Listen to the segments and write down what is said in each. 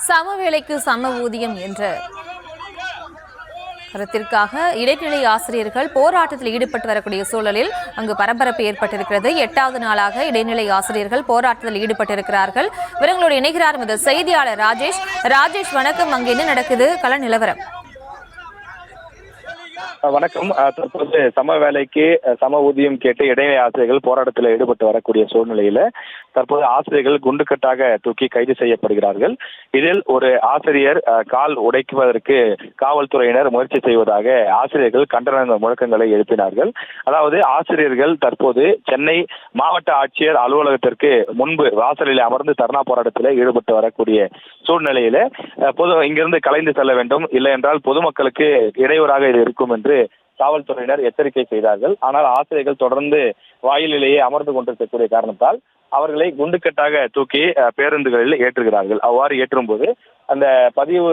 சமவேளைக்கு சம ஊதியம் என்ற கருத்திற்காக இடைநிலை ஆசிரியர்கள் போராட்டத்தில் ஈடுபட்டு வரக்கூடிய சூழலில் அங்கு பரபரப்பு ஏற்பட்டிருக்கிறது. 8வது நாளாக இடைநிலை ஆசிரியர்கள் போராட்டத்தில் ஈடுபட்டிருக்கிறார்கள். இவர்களோடு இணைகிறார் இந்த செய்தியாளர் ராஜேஷ். வணக்கம். அங்கு என்ன நடக்குது? கள நிலவரம். வணக்கம். தற்போது சம வேலைக்கு சம ஊதியம் கேட்டு இடைநிலை ஆசிரியர்கள் போராட்டத்தில் ஈடுபட்டு வரக்கூடிய சூழ்நிலையில தற்போது ஆசிரியர்கள் குண்டுக்கட்டாக தூக்கி கைது செய்யப்படுகிறார்கள். இதில் ஒரு ஆசிரியர் கால் உடைக்குவதற்கு காவல்துறையினர் முயற்சி செய்வதாக ஆசிரியர்கள் கண்டன முழக்கங்களை எழுப்பினார்கள். அதாவது ஆசிரியர்கள் தற்போது சென்னை மாவட்ட ஆட்சியர் அலுவலகத்திற்கு முன்பு வாசலில் அமர்ந்து தர்ணா போராட்டத்தில் ஈடுபட்டு வரக்கூடிய சூழ்நிலையில இங்கிருந்து கலைந்து செல்ல வேண்டும், இல்லை என்றால் பொதுமக்களுக்கு இடையூறாக இது இருக்கும் என்று காவல்துறையினர் எச்சரிக்கை செய்தார்கள். ஆனால் ஆசிரியர்கள் தொடர்ந்து வாயிலேயே அமர்ந்து கொண்டிருக்கக்கூடிய காரணத்தால் அவர்களை குண்டுக்கட்டாக தூக்கி பேருந்துகளில் ஏற்றுகிறார்கள். அவ்வாறு ஏற்றும் போது அந்த பதிவு,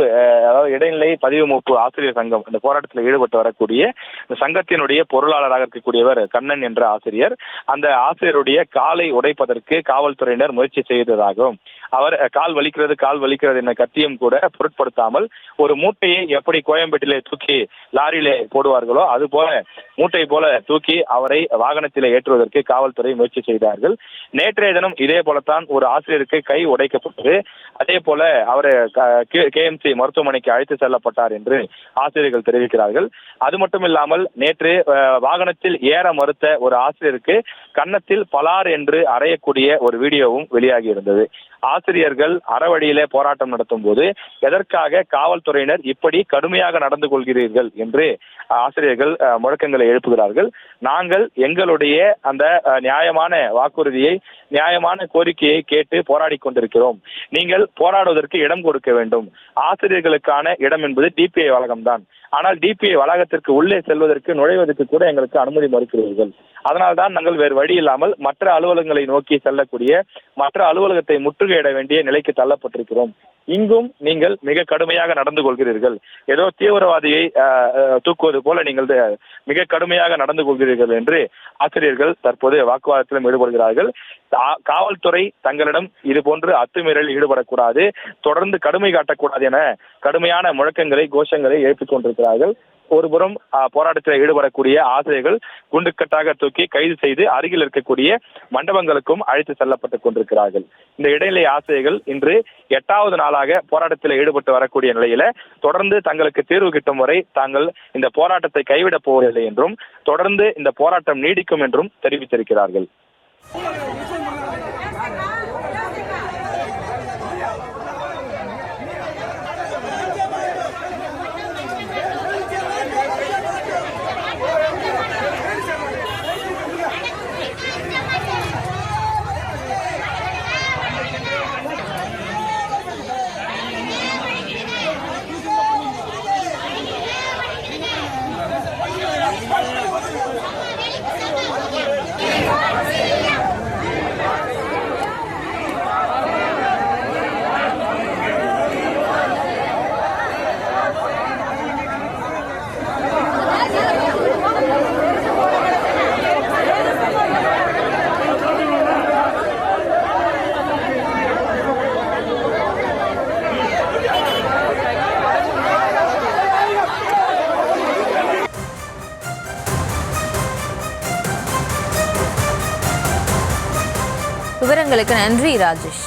அதாவது இடைநிலை பதிவு மூப்பு ஆசிரியர் சங்கம், இந்த போராட்டத்தில் ஈடுபட்டு வரக்கூடிய இந்த சங்கத்தினுடைய பொருளாளராக இருக்கக்கூடியவர் கண்ணன் என்ற ஆசிரியர், அந்த ஆசிரியருடைய காலை உடைப்பதற்கு காவல்துறையினர் முயற்சி செய்ததாகவும், அவர் கால் வலிக்கிறது என்ற கத்தியும் கூட பொருட்படுத்தாமல் ஒரு மூட்டையை எப்படி கோயம்பேட்டிலே தூக்கி லாரியிலே போடுவார்களோ அது போல மூட்டை போல தூக்கி அவரை வாகனத்திலே ஏற்றுவதற்கு காவல்துறை முயற்சி செய்தார்கள். நேற்றைய தினம் இதே போலத்தான் ஒரு ஆசிரியருக்கு கை உடைக்கப்பட்டது. அதே போல அவர் KMC மருத்துவமனைக்கு அழைத்து செல்லப்பட்டார் என்று ஆசிரியர்கள் தெரிவிக்கிறார்கள். அது மட்டும் இல்லாமல் நேற்று வாகனத்தில் ஏற மறுத்த ஒரு ஆசிரியருக்கு கன்னத்தில் பலார் என்று அறையக்கூடிய ஒரு வீடியோவும் வெளியாகி இருந்தது. ஆசிரியர்கள் அறவழியிலே போராட்டம் நடத்தும் போது எதற்காக காவல்துறையினர் இப்படி கடுமையாக நடந்து கொள்கிறீர்கள் என்று ஆசிரியர்கள் முழக்கங்களை எழுப்புகிறார்கள். நாங்கள் எங்களுடைய அந்த நியாயமான வாக்குறுதியை, நியாயமான கோரிக்கையை கேட்டு போராடி கொண்டிருக்கிறோம். நீங்கள் போராடுவதற்கு இடம் கொடுக்க வேண்டும். ஆசிரியர்களுக்கான இடம் என்பது DPI வளாகம்தான். ஆனால் DPI வளாகத்திற்கு உள்ளே செல்வதற்கு, நுழைவதற்கு கூட எங்களுக்கு அனுமதி மறுக்கிறீர்கள். அதனால்தான் நாங்கள் வேறு வழி இல்லாமல் மற்ற அலுவலகங்களை நோக்கி செல்லக்கூடிய, மற்ற அலுவலகத்தை முற்றுகையிட வேண்டிய நிலைக்கு தள்ளப்பட்டிருக்கிறோம். இங்கும் நீங்கள் மிக கடுமையாக நடந்து கொள்கிறீர்கள். ஏதோ தீவிரவாதியை தூக்குவது போல நீங்கள் மிக கடுமையாக நடந்து கொள்கிறீர்கள் என்று ஆசிரியர்கள் தற்போது வாக்குவாதத்திலும் ஈடுபடுகிறார்கள். காவல்துறை தங்களிடம் இது போன்று அத்துமீறலில் ஈடுபடக்கூடாது, தொடர்ந்து கடுமை காட்டக்கூடாது என கடுமையான முழக்கங்களை, கோஷங்களை எழுப்பிக் கொண்டிருக்கிறார்கள். ஒருபுறம் போராட்டத்தில் ஈடுபடக்கூடிய ஆசிரியர்கள் குண்டுக்கட்டாக தூக்கி கைது செய்து அருகில் இருக்கக்கூடிய மண்டபங்களுக்கும் அழைத்து செல்லப்பட்டுக் கொண்டிருக்கிறார்கள். இந்த இடைநிலை ஆசிரியர்கள் இன்று 8வது நாளாக போராட்டத்தில் ஈடுபட்டு வரக்கூடிய நிலையில தொடர்ந்து தங்களுக்கு தீர்வு கிட்டும் வரை தாங்கள் இந்த போராட்டத்தை கைவிடப் போவதில்லை என்றும், தொடர்ந்து இந்த போராட்டம் நீடிக்கும் என்றும் தெரிவித்திருக்கிறார்கள். விவரங்களுக்கு நன்றி ராஜேஷ்.